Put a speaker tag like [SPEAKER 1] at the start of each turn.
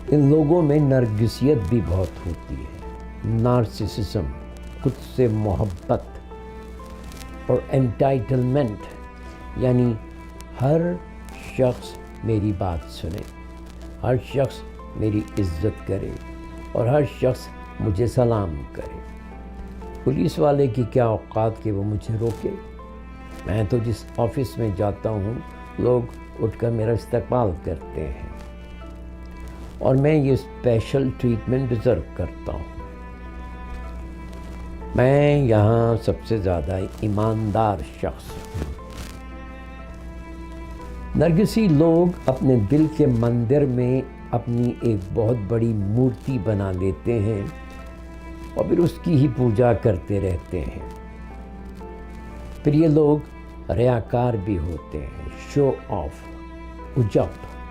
[SPEAKER 1] ان لوگوں میں نرگسیت بھی بہت ہوتی ہے، نارسسزم، خود سے محبت اور انٹائٹلمنٹ، یعنی ہر شخص میری بات سنے، ہر شخص میری عزت کرے اور ہر شخص مجھے سلام کرے۔ پولیس والے کی کیا اوقات کہ وہ مجھے روکے؟ میں تو جس آفس میں جاتا ہوں لوگ اٹھ کر میرا استقبال کرتے ہیں اور میں یہ اسپیشل ٹریٹمنٹ ڈیزرو کرتا ہوں۔ میں یہاں سب سے زیادہ ایماندار شخص ہوں۔ نرگسی لوگ اپنے دل کے مندر میں اپنی ایک بہت بڑی مورتی بنا لیتے ہیں اور پھر اس کی ہی پوجا کرتے رہتے ہیں۔ پھر یہ لوگ ریاکار بھی ہوتے ہیں، شو آف، عجب۔